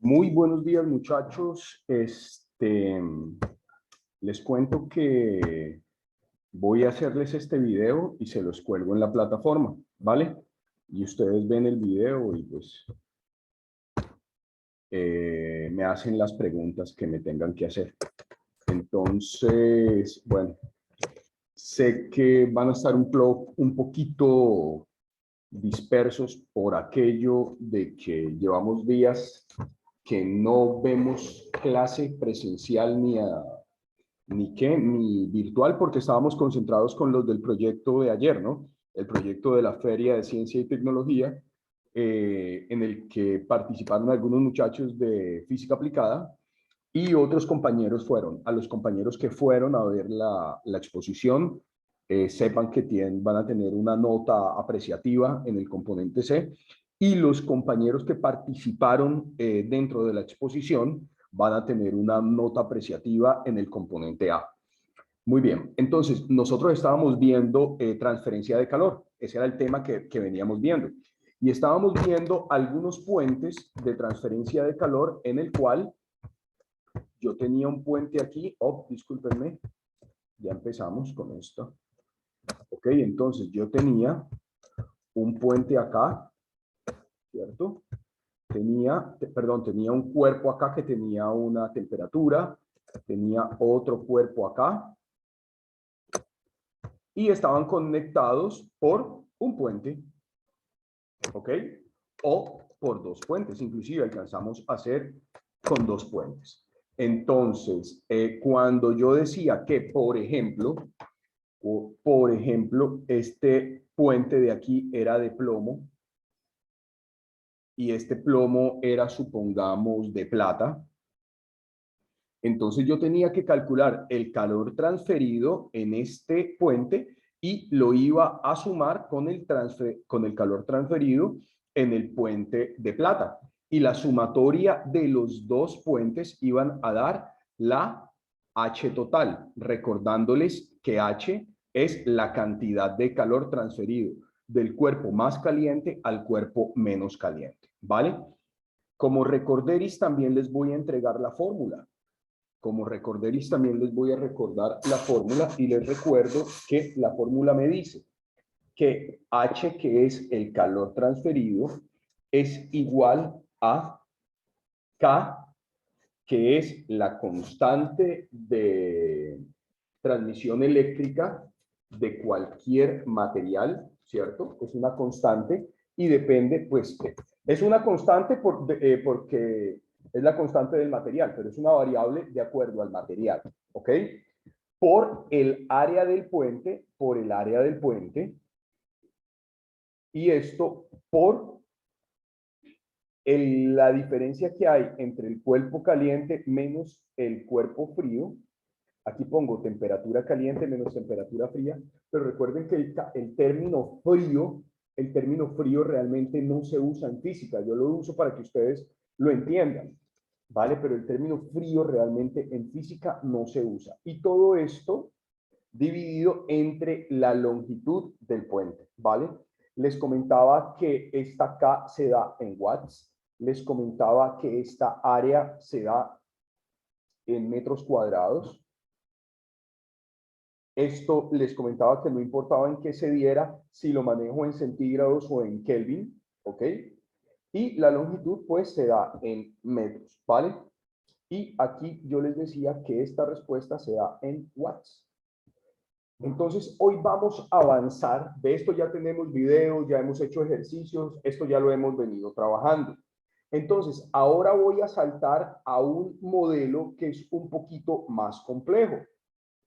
Muy buenos días, muchachos. Les cuento que voy a hacerles este video y se los cuelgo en la plataforma, ¿vale? Y ustedes ven el video y pues me hacen las preguntas que me tengan que hacer. Entonces, bueno, sé que van a estar un poquito dispersos por aquello de que llevamos días que no vemos clase presencial ni virtual, porque estábamos concentrados con los del proyecto de ayer, ¿no? El proyecto de la Feria de Ciencia y Tecnología, en el que participaron algunos muchachos de física aplicada y otros compañeros fueron. A los compañeros que fueron a ver la exposición, sepan que van a tener una nota apreciativa en el componente C, y los compañeros que participaron dentro de la exposición van a tener una nota apreciativa en el componente A. Muy bien, entonces nosotros estábamos viendo transferencia de calor, ese era el tema que veníamos viendo, y estábamos viendo algunos puentes de transferencia de calor en el cual yo tenía un puente aquí. Oh, discúlpenme, ya empezamos con esto. Ok, entonces yo tenía un puente acá, ¿cierto? Tenía un cuerpo acá que tenía una temperatura, tenía otro cuerpo acá, y estaban conectados por un puente, ¿ok? O por dos puentes, inclusive alcanzamos a hacer con dos puentes. Entonces, cuando yo decía que, por ejemplo, este puente de aquí era de plomo y este plomo era, supongamos, de plata, entonces yo tenía que calcular el calor transferido en este puente y lo iba a sumar con el calor transferido en el puente de plata. Y la sumatoria de los dos puentes iban a dar la H total, recordándoles que H es la cantidad de calor transferido del cuerpo más caliente al cuerpo menos caliente, ¿vale? Como recorderis también les voy a entregar la fórmula. Como recorderis también les voy a recordar la fórmula y les recuerdo que la fórmula me dice que H, que es el calor transferido, es igual a K, que es la constante de transmisión eléctrica de cualquier material, ¿cierto? Es una constante y depende, pues, es una constante porque es la constante del material, pero es una variable de acuerdo al material, ¿ok? Por el área del puente, y esto por la diferencia que hay entre el cuerpo caliente menos el cuerpo frío. Aquí pongo temperatura caliente menos temperatura fría, pero recuerden que el término frío realmente no se usa en física. Yo lo uso para que ustedes lo entiendan, ¿vale? Pero el término frío realmente en física no se usa. Y todo esto dividido entre la longitud del puente, ¿vale? Les comentaba que esta K se da en watts. Les comentaba que esta área se da en metros cuadrados. Esto les comentaba que no importaba en qué se diera, si lo manejo en centígrados o en Kelvin, ¿ok? Y la longitud pues se da en metros, ¿vale? Y aquí yo les decía que esta respuesta se da en watts. Entonces, hoy vamos a avanzar. De esto ya tenemos videos, ya hemos hecho ejercicios, esto ya lo hemos venido trabajando. Entonces, ahora voy a saltar a un modelo que es un poquito más complejo,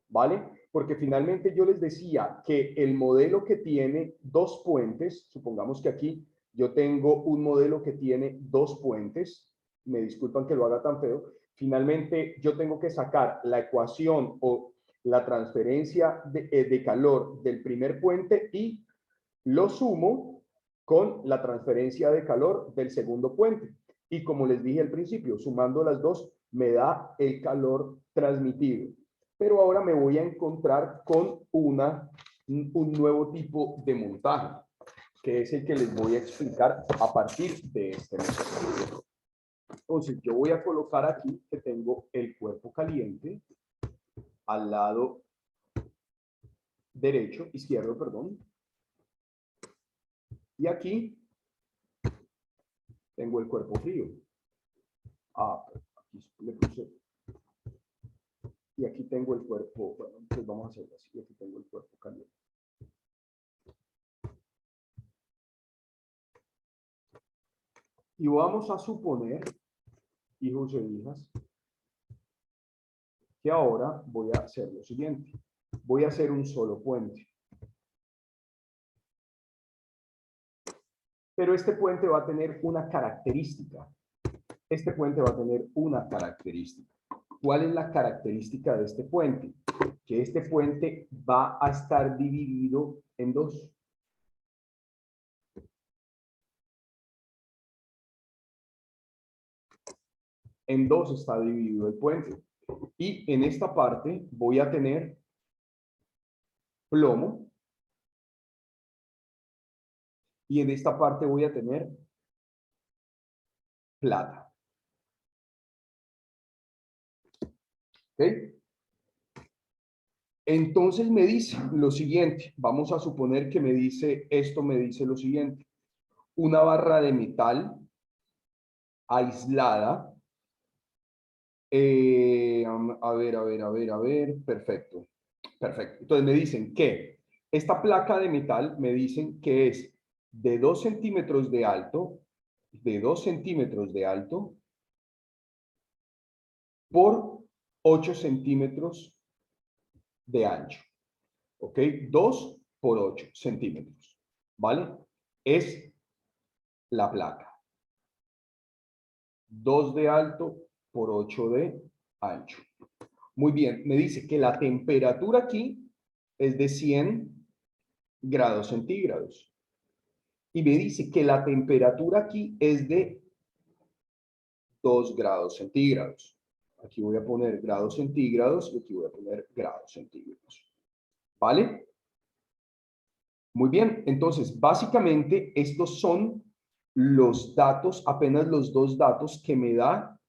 ¿vale? Porque finalmente yo les decía que el modelo que tiene dos puentes, supongamos que aquí yo tengo un modelo que tiene dos puentes, me disculpan que lo haga tan feo, finalmente yo tengo que sacar la ecuación o la transferencia de calor del primer puente y lo sumo con la transferencia de calor del segundo puente. Y como les dije al principio, sumando las dos me da el calor transmitido. Pero ahora me voy a encontrar con un nuevo tipo de montaje, que es el que les voy a explicar a partir de este método. Entonces, yo voy a colocar aquí que tengo el cuerpo caliente al lado derecho, izquierdo, perdón. Y aquí tengo el cuerpo frío. Aquí le puse. Y aquí tengo el cuerpo, bueno, pues vamos a hacerlo así. Aquí tengo el cuerpo caliente. Y vamos a suponer, hijos e hijas, que ahora voy a hacer lo siguiente. Voy a hacer un solo puente. Pero este puente va a tener una característica. Este puente va a tener una característica. ¿Cuál es la característica de este puente? Que este puente va a estar dividido en dos. En dos está dividido el puente. Y en esta parte voy a tener plomo. Y en esta parte voy a tener plata. ¿Ok? Entonces me dice lo siguiente. Vamos a suponer que me dice, esto me dice lo siguiente. Una barra de metal aislada. A ver. Perfecto. Perfecto. Entonces me dicen que esta placa de metal me dicen que es de 2 centímetros de alto, por 8 centímetros de ancho. ¿Ok? 2 por 8 centímetros. ¿Vale? Es la placa. 2 de alto por 8 de ancho. Muy bien, me dice que la temperatura aquí es de 100 grados centígrados. Y me dice que la temperatura aquí es de 2 grados centígrados. Aquí voy a poner grados centígrados y aquí voy a poner grados centígrados. ¿Vale? Muy bien, entonces básicamente estos son los datos, apenas los dos datos que me da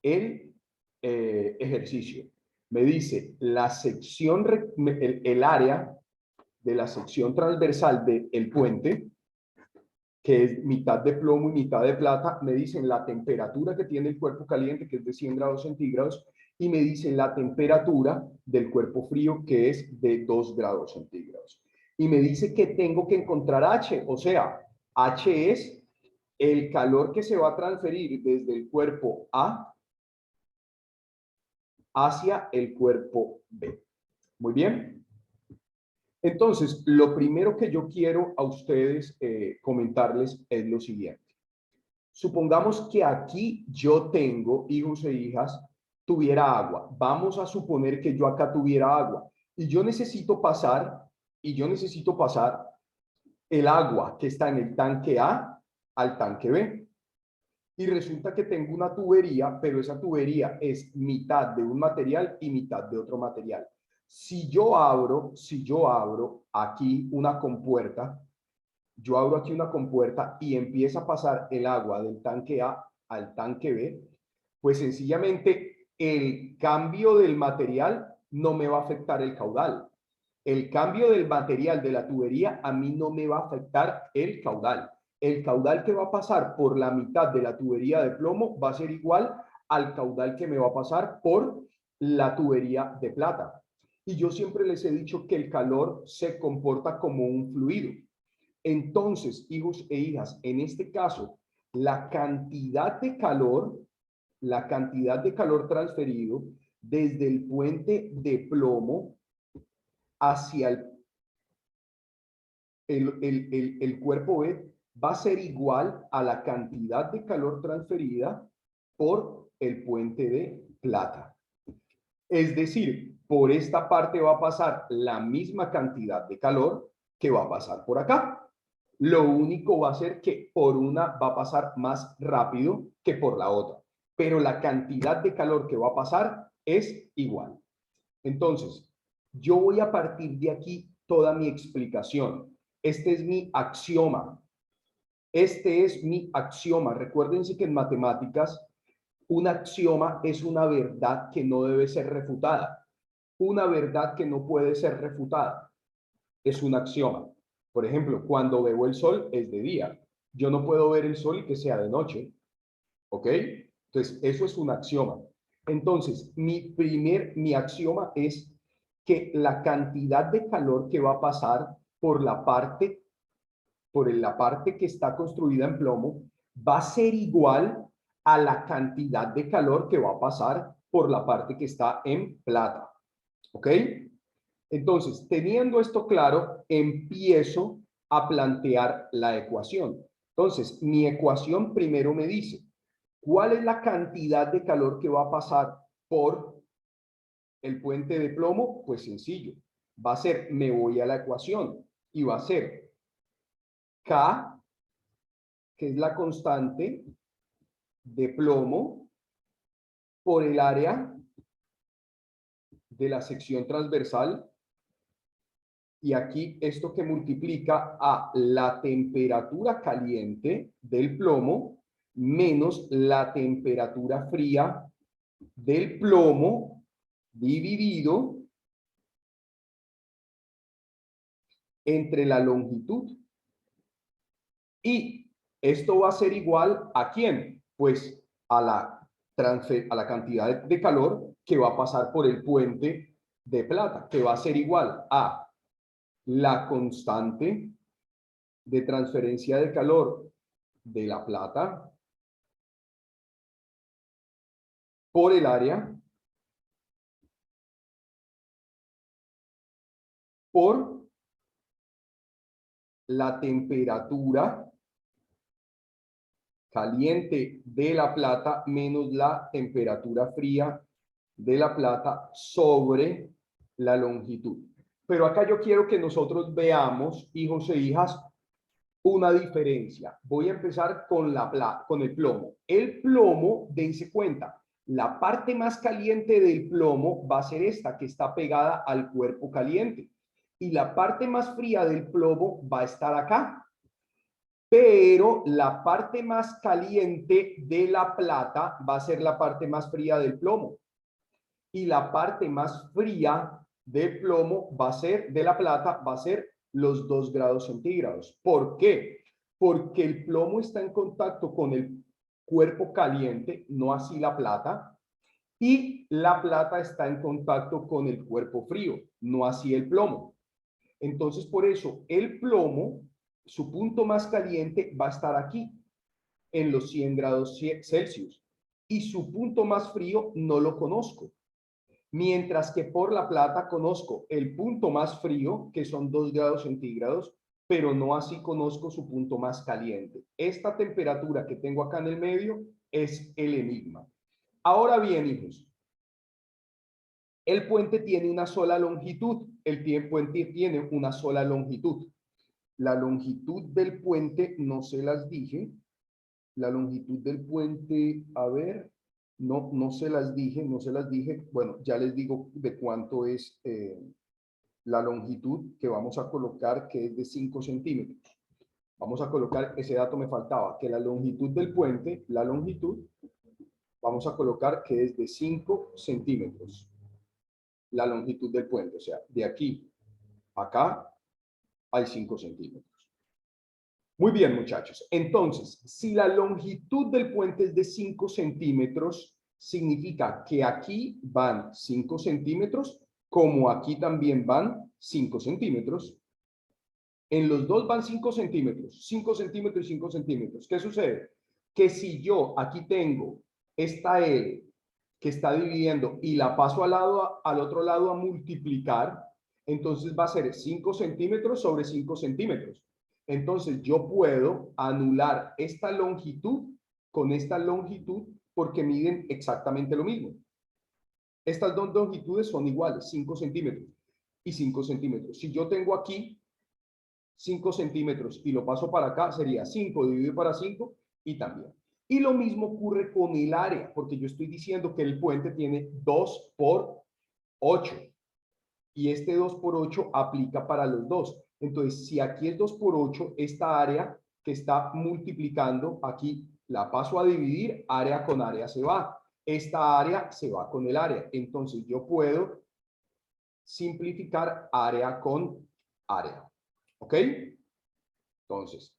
el ejercicio. Me dice la sección, el área de la sección transversal del puente, que es mitad de plomo y mitad de plata. Me dicen la temperatura que tiene el cuerpo caliente, que es de 100 grados centígrados, y me dicen la temperatura del cuerpo frío, que es de 2 grados centígrados. Y me dice que tengo que encontrar H, o sea, H es el calor que se va a transferir desde el cuerpo A hacia el cuerpo B. Muy bien. Entonces, lo primero que yo quiero a ustedes comentarles es lo siguiente. Supongamos que aquí yo tengo, hijos e hijas, tuviera agua. Vamos a suponer que yo acá tuviera agua. Y yo necesito pasar el agua que está en el tanque A al tanque B. Y resulta que tengo una tubería, pero esa tubería es mitad de un material y mitad de otro material. Si yo abro aquí una compuerta, y empieza a pasar el agua del tanque A al tanque B, pues sencillamente el cambio del material no me va a afectar el caudal. El cambio del material de la tubería a mí no me va a afectar el caudal. El caudal que va a pasar por la mitad de la tubería de plomo va a ser igual al caudal que me va a pasar por la tubería de plata. Y yo siempre les he dicho que el calor se comporta como un fluido. Entonces, hijos e hijas, en este caso, la cantidad de calor transferido desde el puente de plomo hacia el cuerpo B va a ser igual a la cantidad de calor transferida por el puente de plata. Es decir, por esta parte va a pasar la misma cantidad de calor que va a pasar por acá. Lo único va a ser que por una va a pasar más rápido que por la otra, pero la cantidad de calor que va a pasar es igual. Entonces, yo voy a partir de aquí toda mi explicación. Este es mi axioma. Recuérdense que en matemáticas Un axioma es una verdad que no debe ser refutada. Una verdad que no puede ser refutada es un axioma. Por ejemplo, cuando veo el sol es de día. Yo no puedo ver el sol que sea de noche. ¿Ok? Entonces, eso es un axioma. Entonces, mi axioma es que la cantidad de calor que va a pasar por la parte que está construida en plomo va a ser igual a la cantidad de calor que va a pasar por la parte que está en plata. ¿Ok? Entonces, teniendo esto claro, empiezo a plantear la ecuación. Entonces, mi ecuación primero me dice, ¿cuál es la cantidad de calor que va a pasar por el puente de plomo? Pues sencillo, va a ser, me voy a la ecuación y va a ser K, que es la constante de plomo, por el área de la sección transversal. Y aquí esto que multiplica a la temperatura caliente del plomo menos la temperatura fría del plomo dividido entre la longitud. Y esto va a ser igual ¿a quién? Pues a la cantidad de calor que va a pasar por el puente de plata, que va a ser igual a la constante de transferencia de calor de la plata por el área por la temperatura caliente de la plata menos la temperatura fría de la plata sobre la longitud. Pero acá yo quiero que nosotros veamos, hijos e hijas, una diferencia. Voy a empezar con el plomo. El plomo, dense cuenta, la parte más caliente del plomo va a ser esta, que está pegada al cuerpo caliente. Y la parte más fría del plomo va a estar acá. Pero la parte más caliente de la plata va a ser la parte más fría del plomo. Y la parte más fría del plomo va a ser, de la plata, va a ser los 2 grados centígrados. ¿Por qué? Porque el plomo está en contacto con el cuerpo caliente, no así la plata, y la plata está en contacto con el cuerpo frío, no así el plomo. Entonces, por eso, el plomo, su punto más caliente va a estar aquí, en los 100 grados Celsius, y su punto más frío no lo conozco. Mientras que por la plata conozco el punto más frío, que son 2 grados centígrados, pero no así conozco su punto más caliente. Esta temperatura que tengo acá en el medio es el enigma. Ahora bien, hijos, el puente tiene una sola longitud. El puente tiene una sola longitud. La longitud del puente no se las dije. La longitud del puente, a ver, no se las dije, no se las dije. Bueno, ya les digo de cuánto es la longitud que vamos a colocar, que es de 5 centímetros. Vamos a colocar, ese dato me faltaba, que la longitud del puente, la longitud, vamos a colocar que es de 5 centímetros. La longitud del puente, o sea, de aquí a acá hay 5 centímetros. Muy bien, muchachos. Entonces, si la longitud del puente es de 5 centímetros, significa que aquí van 5 centímetros, como aquí también van 5 centímetros. En los dos van 5 centímetros, 5 centímetros y 5 centímetros. ¿Qué sucede? Que si yo aquí tengo esta L que está dividiendo y la paso al otro lado a multiplicar, entonces va a ser 5 centímetros sobre 5 centímetros. Entonces yo puedo anular esta longitud con esta longitud porque miden exactamente lo mismo. Estas dos longitudes son iguales, 5 centímetros y 5 centímetros. Si yo tengo aquí 5 centímetros y lo paso para acá, sería 5 dividido para 5 y también. Y lo mismo ocurre con el área, porque yo estoy diciendo que el puente tiene 2 por 8 y este 2 por 8 aplica para los dos. Entonces, si aquí es 2 por 8, esta área que está multiplicando aquí la paso a dividir, área con área se va. Esta área se va con el área. Entonces yo puedo simplificar área con área. ¿Ok? Entonces,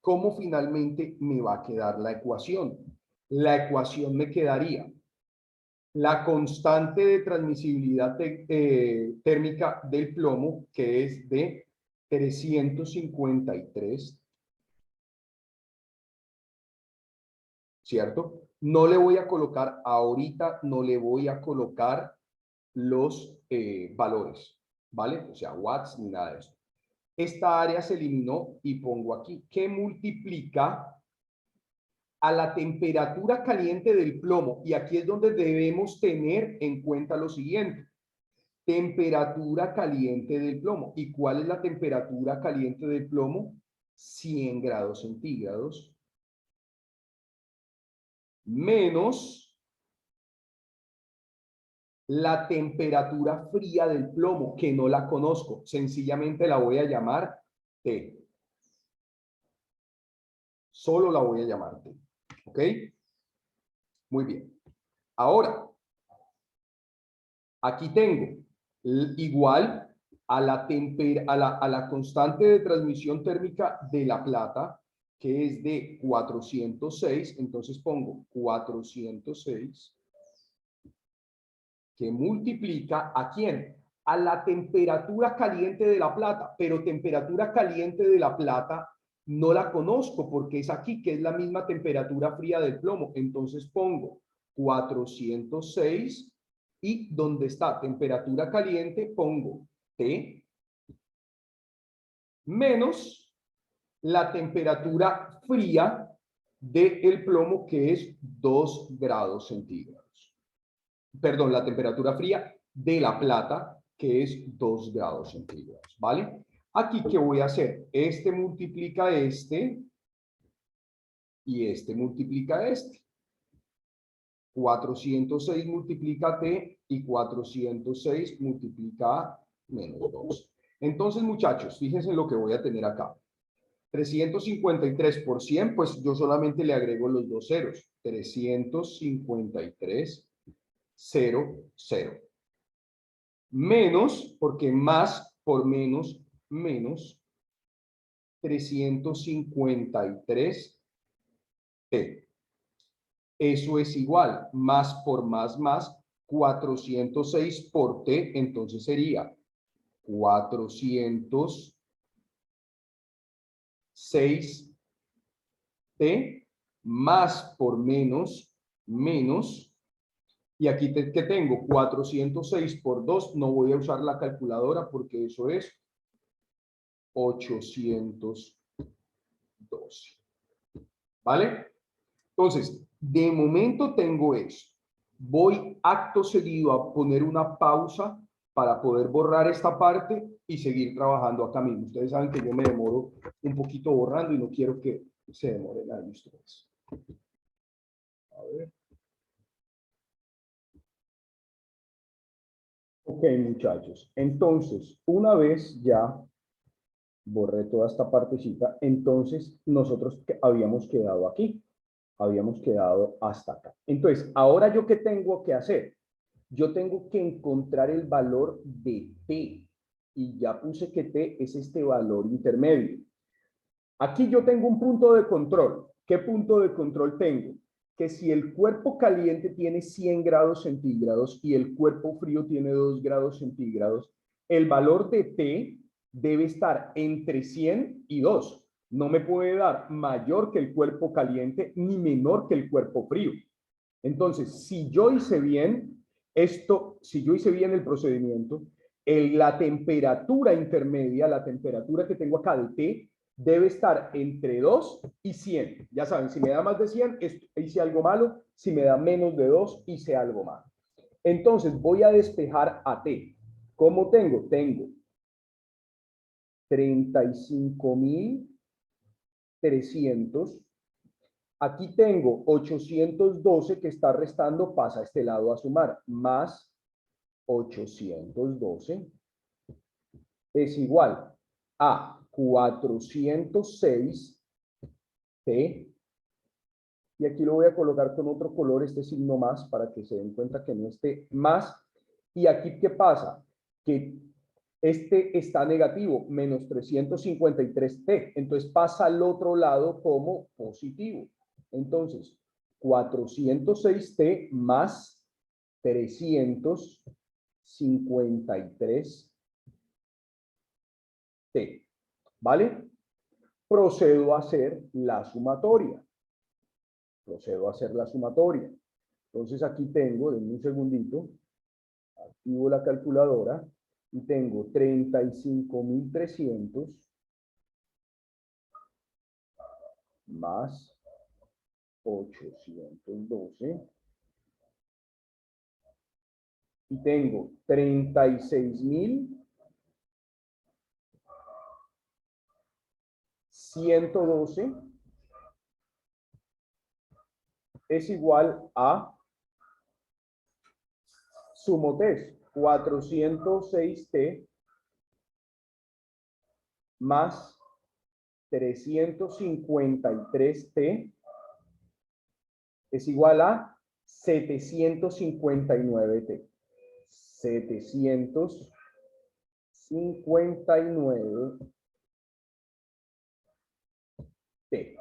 ¿cómo finalmente me va a quedar la ecuación? La ecuación me quedaría la constante de transmisibilidad térmica del plomo, que es de 353, ¿cierto? No le voy a colocar ahorita, no le voy a colocar los valores, ¿vale? O sea, watts ni nada de eso. Esta área se eliminó y pongo aquí que multiplica a la temperatura caliente del plomo. Y aquí es donde debemos tener en cuenta lo siguiente. Temperatura caliente del plomo. ¿Y cuál es la temperatura caliente del plomo? 100 grados centígrados menos la temperatura fría del plomo, que no la conozco. Sencillamente la voy a llamar T. Solo la voy a llamar T. ¿Ok? Muy bien. Ahora, aquí tengo igual a la constante de transmisión térmica de la plata, que es de 406. Entonces pongo 406, que multiplica ¿a quién? A la temperatura caliente de la plata. Pero temperatura caliente de la plata no la conozco porque es aquí, que es la misma temperatura fría del plomo. Entonces pongo 406 y donde está temperatura caliente pongo T menos la temperatura fría del plomo, que es 2 grados centígrados. Perdón, la temperatura fría de la plata, que es 2 grados centígrados, ¿vale? Aquí, ¿qué voy a hacer? Este multiplica este y este multiplica este. 406 multiplica T y 406 multiplica menos 2. Entonces, muchachos, fíjense en lo que voy a tener acá. 353 por 100, pues yo solamente le agrego los dos ceros. 353, 0, 0. Menos, porque más por menos, menos 353 T. Eso es igual, más por más, 406 por T, entonces sería 406 T más por menos, menos, y aquí que tengo 406 por 2, no voy a usar la calculadora porque eso es 812. ¿Vale? Entonces, de momento tengo eso. Voy acto seguido a poner una pausa para poder borrar esta parte y seguir trabajando acá mismo. Ustedes saben que yo me demoro un poquito borrando y no quiero que se demore nada de ustedes. A ver. Ok, muchachos. Entonces, una vez ya borré toda esta partecita, entonces nosotros habíamos quedado aquí. Habíamos quedado hasta acá. Entonces, ahora yo, ¿qué tengo que hacer? Yo tengo que encontrar el valor de T. Y ya puse que T es este valor intermedio. Aquí yo tengo un punto de control. ¿Qué punto de control tengo? Que si el cuerpo caliente tiene 100 grados centígrados y el cuerpo frío tiene 2 grados centígrados, el valor de T debe estar entre 100 y 2. No me puede dar mayor que el cuerpo caliente ni menor que el cuerpo frío. Entonces, si yo hice bien si yo hice bien el procedimiento, la temperatura intermedia, la temperatura que tengo acá de T, debe estar entre 2 y 100. Ya saben, si me da más de 100, hice algo malo. Si me da menos de 2, hice algo malo. Entonces, voy a despejar a T. ¿Cómo tengo? Tengo 35.300. Aquí tengo 812 que está restando, pasa a este lado a sumar, más 812 es igual a 406 T. Y aquí lo voy a colocar con otro color, este signo más, para que se den cuenta que no esté más. Y aquí, ¿qué pasa? Que este está negativo, menos 353T. Entonces pasa al otro lado como positivo. Entonces, 406T más 353T. ¿Vale? Procedo a hacer la sumatoria. Entonces aquí tengo, denme un segundito, activo la calculadora y tengo 35.300 más 812 y tengo 36.112 es igual a, sumo test, 406T más 353T es igual a 759T. 759T.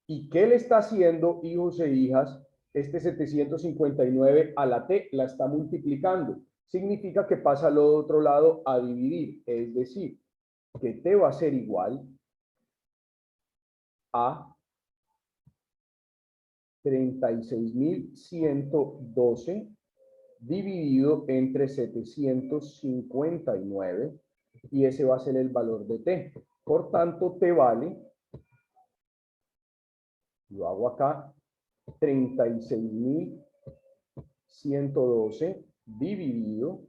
¿Y qué le está haciendo, hijos e hijas? Este 759 a la T la está multiplicando. Significa que pasa al otro lado a dividir. Es decir, que T va a ser igual a 36.112 dividido entre 759 y ese va a ser el valor de T. Por tanto, T vale, lo hago acá, 36.112 dividido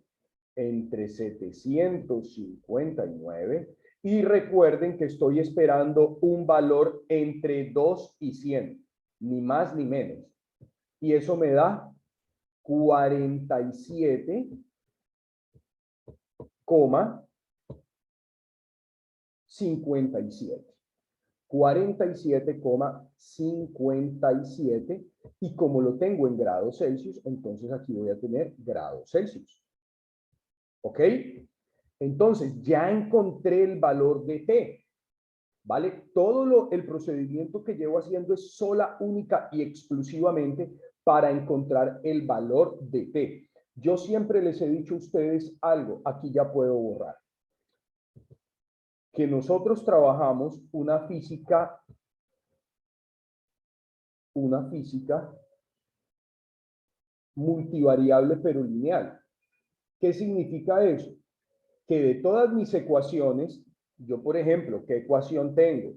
entre 759 y recuerden que estoy esperando un valor entre 2 y 100, ni más ni menos. Y eso me da 47,57. 47,57 y como lo tengo en grados Celsius, entonces aquí voy a tener grados Celsius. ¿Ok? Entonces ya encontré el valor de T. ¿Vale? El procedimiento que llevo haciendo es sola, única y exclusivamente para encontrar el valor de T. Yo siempre les he dicho a ustedes algo, aquí ya puedo borrar. Que nosotros trabajamos una física multivariable pero lineal. ¿Qué significa eso? Que de todas mis ecuaciones, yo por ejemplo, ¿qué ecuación tengo?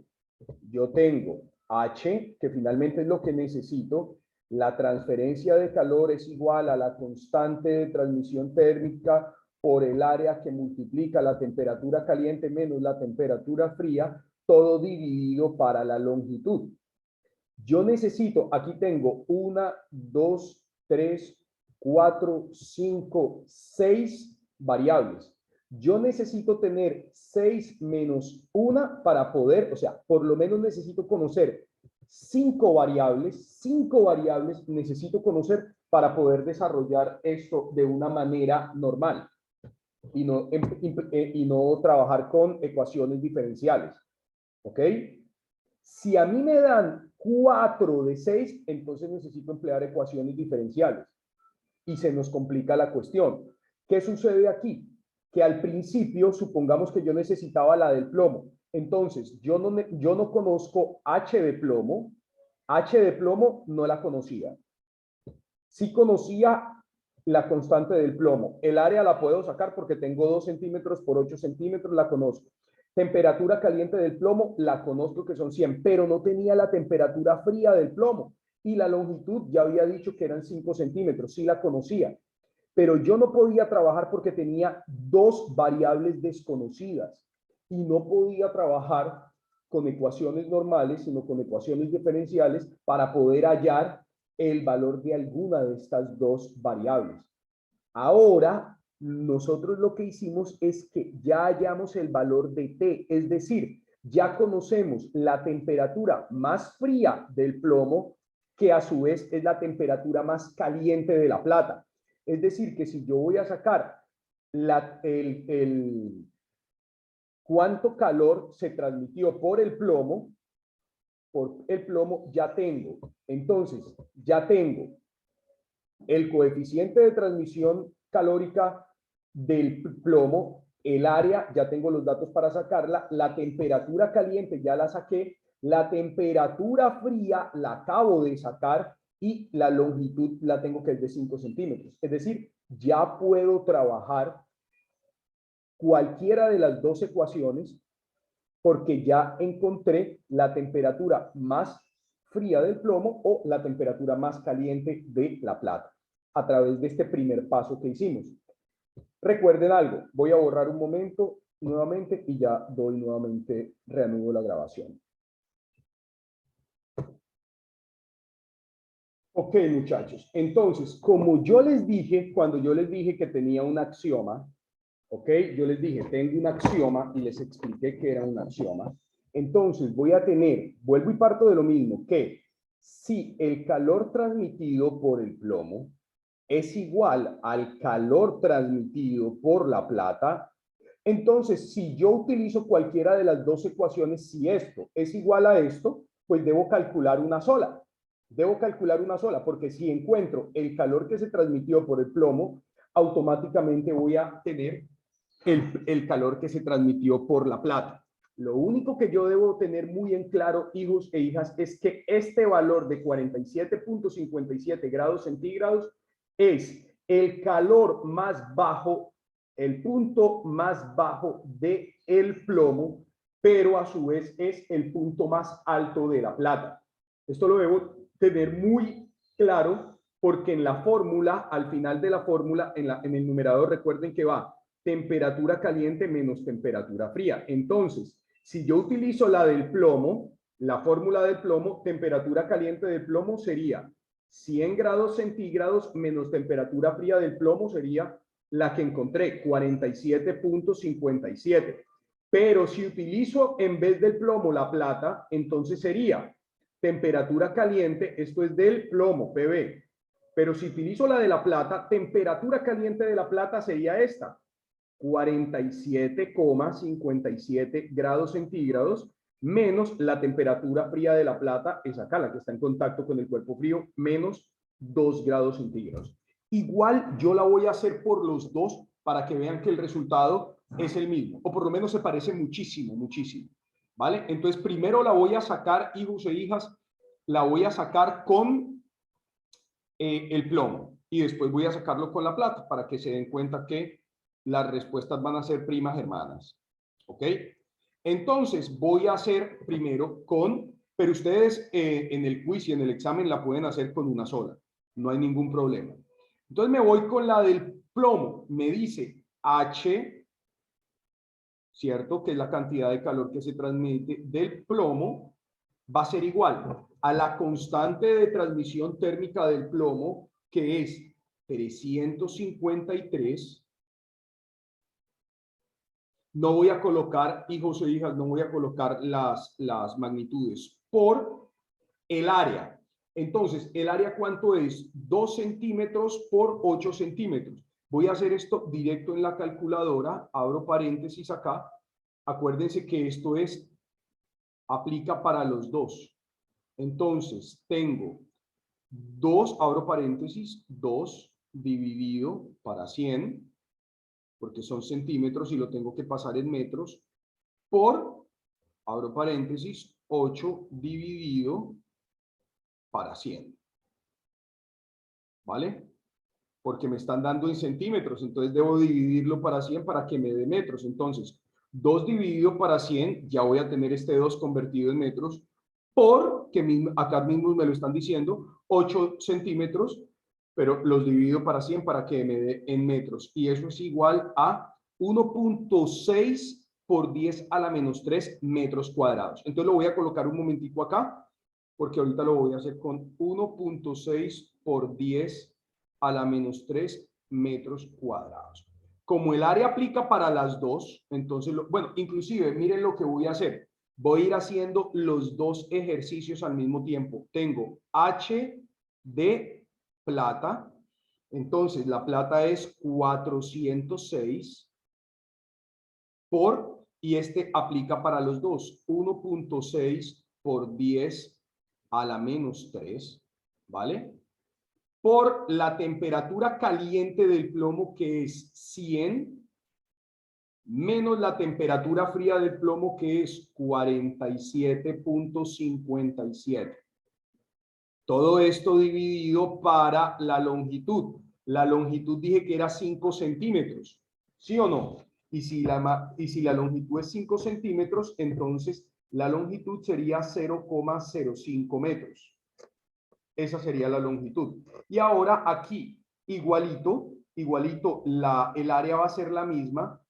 Yo tengo H, que finalmente es lo que necesito. La transferencia de calor es igual a la constante de transmisión térmica por el área que multiplica la temperatura caliente menos la temperatura fría, todo dividido para la longitud. Yo necesito, aquí tengo 1, 2, 3, 4, 5, 6 variables. Yo necesito tener 6 menos 1 para poder, o sea, por lo menos necesito conocer 5 variables necesito conocer para poder desarrollar esto de una manera normal y no trabajar con ecuaciones diferenciales. ¿Ok? Si a mí me dan 4 de 6, entonces necesito emplear ecuaciones diferenciales y se nos complica la cuestión. ¿Qué sucede aquí? Que al principio, supongamos que yo necesitaba la del plomo. Entonces, yo no conozco H de plomo. H de plomo no la conocía. Sí conocía la constante del plomo. El área la puedo sacar porque tengo 2 centímetros por 8 centímetros, la conozco. Temperatura caliente del plomo, la conozco que son 100, pero no tenía la temperatura fría del plomo. Y la longitud, ya había dicho que eran 5 centímetros, sí la conocía. Pero yo no podía trabajar porque tenía 2 variables desconocidas. Y no podía trabajar con ecuaciones normales, sino con ecuaciones diferenciales para poder hallar el valor de alguna de estas 2 variables. Ahora, nosotros lo que hicimos es que ya hallamos el valor de T, es decir, ya conocemos la temperatura más fría del plomo, que a su vez es la temperatura más caliente de la plata. Es decir, que si yo voy a sacar cuánto calor se transmitió por el plomo, ya tengo. Entonces, ya tengo el coeficiente de transmisión calórica del plomo, el área, ya tengo los datos para sacarla, la temperatura caliente ya la saqué, la temperatura fría la acabo de sacar y la longitud la tengo que es de 5 centímetros. Es decir, ya puedo trabajar cualquiera de las dos ecuaciones porque ya encontré la temperatura más fría del plomo o la temperatura más caliente de la plata a través de este primer paso que hicimos. Recuerden algo, voy a borrar un momento nuevamente y ya doy nuevamente, reanudo la grabación. Ok, muchachos, entonces, como yo les dije, cuando yo les dije que tenía un axioma, ok, yo les dije, tengo un axioma y les expliqué que era un axioma. Entonces voy a tener, vuelvo y parto de lo mismo, que si el calor transmitido por el plomo es igual al calor transmitido por la plata, entonces si yo utilizo cualquiera de las dos ecuaciones, si esto es igual a esto, pues debo calcular una sola. Debo calcular una sola, porque si encuentro el calor que se transmitió por el plomo, automáticamente voy a tener el calor que se transmitió por la plata. Lo único que yo debo tener muy en claro, hijos e hijas, es que este valor de 47.57 grados centígrados es el calor más bajo, el punto más bajo del plomo, pero a su vez es el punto más alto de la plata. Esto lo debo tener muy claro porque en la fórmula, al final de la fórmula, en el numerador, recuerden que va temperatura caliente menos temperatura fría. Entonces, si yo utilizo la del plomo, la fórmula del plomo, temperatura caliente del plomo sería 100 grados centígrados menos temperatura fría del plomo sería la que encontré, 47.57. Pero si utilizo en vez del plomo la plata, entonces sería temperatura caliente, esto es del plomo, PB. Pero si utilizo la de la plata, temperatura caliente de la plata sería esta, 47,57 grados centígrados, menos la temperatura fría de la plata, es acá, la que está en contacto con el cuerpo frío, menos 2 grados centígrados. Igual yo la voy a hacer por los dos para que vean que el resultado es el mismo, o por lo menos se parece muchísimo, muchísimo. ¿Vale? Entonces primero la voy a sacar, hijos e hijas, la voy a sacar con el plomo y después voy a sacarlo con la plata para que se den cuenta que las respuestas van a ser primas hermanas. ¿Ok? Entonces voy a hacer primero con, pero ustedes en el quiz y en el examen la pueden hacer con una sola. No hay ningún problema. Entonces me voy con la del plomo. Me dice H, ¿cierto? Que es la cantidad de calor que se transmite del plomo, va a ser igual a la constante de transmisión térmica del plomo, que es 353. No voy a colocar, hijos o hijas, no voy a colocar las magnitudes por el área. Entonces, ¿el área cuánto es? 2 centímetros por 8 centímetros. Voy a hacer esto directo en la calculadora. Abro paréntesis acá. Acuérdense que esto aplica para los dos. Entonces, tengo 2, abro paréntesis, 2 dividido para 100, porque son centímetros y lo tengo que pasar en metros, por, abro paréntesis, 8 dividido para 100. ¿Vale? Porque me están dando en centímetros, entonces debo dividirlo para 100 para que me dé metros. Entonces, 2 dividido para 100, ya voy a tener este 2 convertido en metros, porque acá mismo me lo están diciendo, 8 centímetros, pero los divido para 100 para que me dé en metros. Y eso es igual a 1.6 por 10 a la menos 3 metros cuadrados. Entonces lo voy a colocar un momentico acá, porque ahorita lo voy a hacer con 1.6 por 10 a la menos 3 metros cuadrados. Como el área aplica para las dos, entonces, bueno, inclusive miren lo que voy a hacer. Voy a ir haciendo los dos ejercicios al mismo tiempo. Tengo H de plata. Entonces, la plata es 406 por, y este aplica para los dos, 1.6 por 10 a la menos 3, ¿vale? Por la temperatura caliente del plomo, que es 100, menos la temperatura fría del plomo, que es 47.57. Todo esto dividido para la longitud. La longitud dije que era 5 centímetros, ¿sí o no? Y si la longitud es 5 centímetros, entonces la longitud sería 0,05 metros. Esa sería la longitud. Y ahora aquí, igualito, el área va a ser la misma,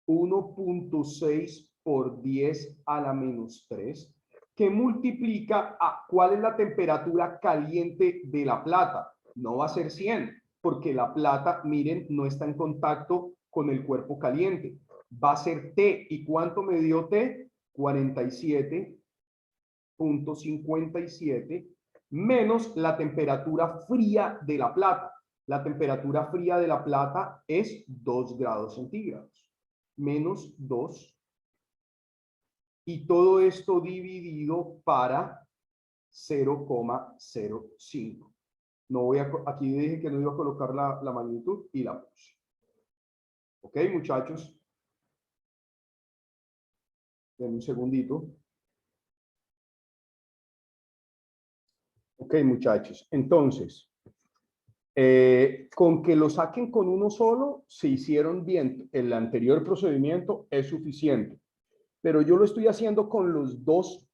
1.6 por 10 a la menos 3, que multiplica a cuál es la temperatura caliente de la plata. No va a ser 100, porque la plata, miren, no está en contacto con el cuerpo caliente. Va a ser T. ¿Y cuánto me dio T? 47.57 menos la temperatura fría de la plata. La temperatura fría de la plata es 2 grados centígrados. Menos 2. Y todo esto dividido para 0,05. No voy a, aquí dije que no iba a colocar la magnitud y la puse. ¿Ok, muchachos? Denme un segundito. Ok, muchachos. Entonces, con que lo saquen con uno solo, se hicieron bien. El anterior procedimiento es suficiente. Pero yo lo estoy haciendo con los dos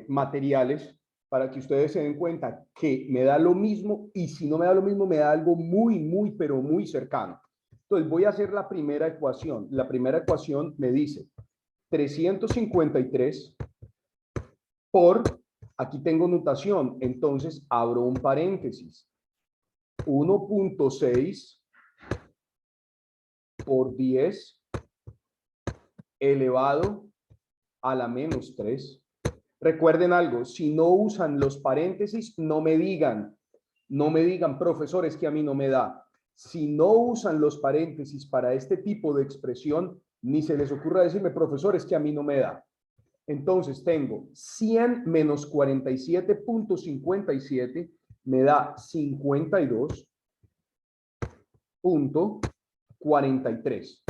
materiales para que ustedes se den cuenta que me da lo mismo, y si no me da lo mismo, me da algo muy, pero muy cercano. Entonces voy a hacer la primera ecuación. La primera ecuación me dice 353 por, aquí tengo notación, entonces abro un paréntesis, 1.6 por 10 elevado a la menos 3. Recuerden algo, si no usan los paréntesis, no me digan, profesores, que a mí no me da. Si no usan los paréntesis para este tipo de expresión, ni se les ocurra decirme, profesores, que a mí no me da. Entonces tengo 100 menos 47.57 me da 52.43.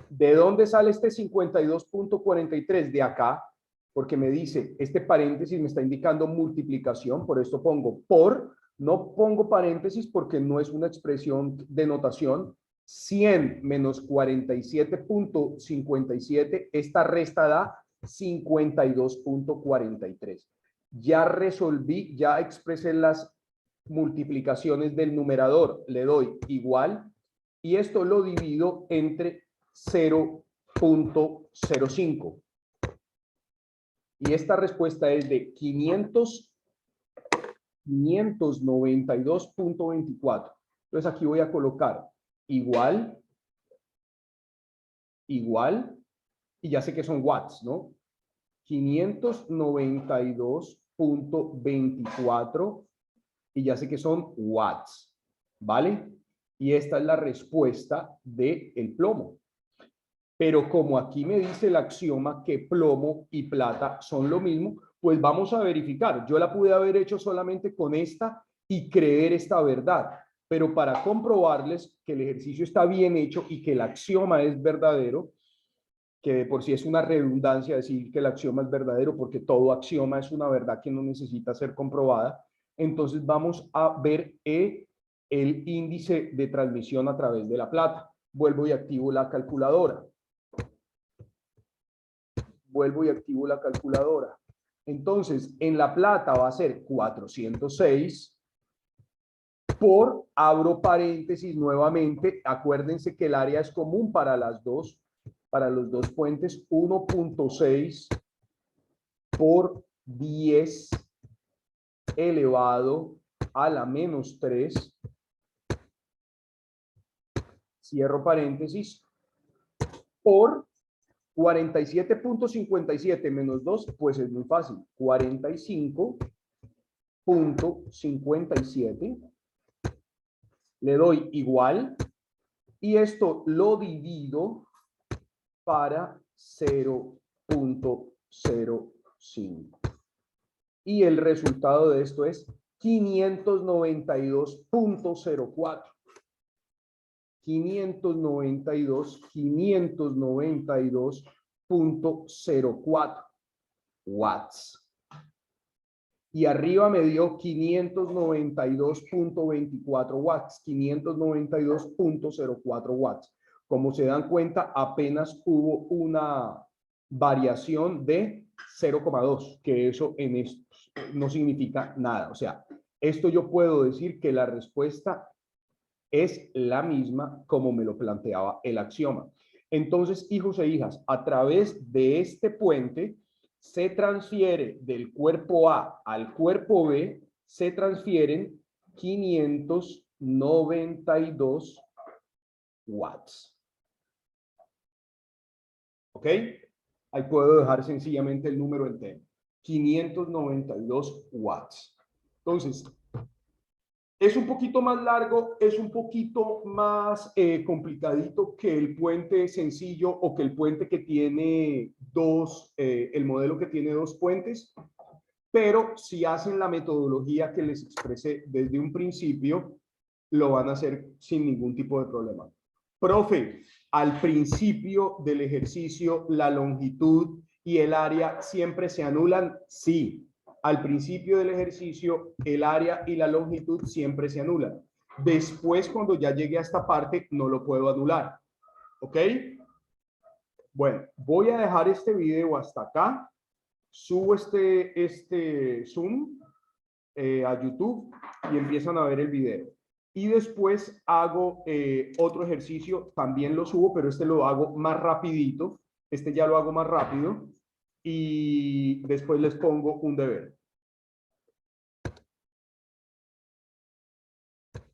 ¿De dónde sale este 52.43? De acá, porque me dice, este paréntesis me está indicando multiplicación, por esto pongo por, no pongo paréntesis porque no es una expresión de notación. 100 menos 47.57, esta resta da 52.43. Ya resolví, ya expresé las multiplicaciones del numerador, le doy igual, y esto lo divido entre 0.05. Y esta respuesta es de 592.24. Entonces aquí voy a colocar igual, y ya sé que son watts, ¿no? 592.24, y ya sé que son watts, ¿vale? Y esta es la respuesta del plomo. Pero como aquí me dice el axioma que plomo y plata son lo mismo, pues vamos a verificar. Yo la pude haber hecho solamente con esta y creer esta verdad, pero para comprobarles que el ejercicio está bien hecho y que el axioma es verdadero, que de por sí es una redundancia decir que el axioma es verdadero, porque todo axioma es una verdad que no necesita ser comprobada, entonces vamos a ver el índice de transmisión a través de la plata. Vuelvo y activo la calculadora. Entonces, en la plata va a ser 406 por, abro paréntesis nuevamente, acuérdense que el área es común para los dos puentes, 1.6 por 10 elevado a la menos 3, cierro paréntesis, por 47.57 menos 2, pues es muy fácil. 45.57. Le doy igual. Y esto lo divido para 0.05. Y el resultado de esto es 592.04. 592.04 watts. Y arriba me dio 592.24 watts, 592.04 watts. Como se dan cuenta, apenas hubo una variación de 0,2, que eso en esto no significa nada. O sea, esto yo puedo decir que la respuesta es la misma como me lo planteaba el axioma. Entonces, hijos e hijas, a través de este puente se transfiere del cuerpo A al cuerpo B, se transfieren 592 watts. ¿Ok? Ahí puedo dejar sencillamente el número entero. 592 watts. Entonces, es un poquito más largo, es un poquito más complicadito que el puente sencillo o que el puente que tiene el modelo que tiene dos puentes, pero si hacen la metodología que les expresé desde un principio, lo van a hacer sin ningún tipo de problema. Profe, al principio del ejercicio, la longitud y el área siempre se anulan. Sí. Al principio del ejercicio, el área y la longitud siempre se anulan. Después, cuando ya llegue a esta parte, no lo puedo anular. ¿Ok? Bueno, voy a dejar este video hasta acá. Subo este Zoom a YouTube y empiezan a ver el video. Y después hago otro ejercicio, también lo subo, pero este lo hago más rapidito. Este ya lo hago más rápido. Y después les pongo un deber.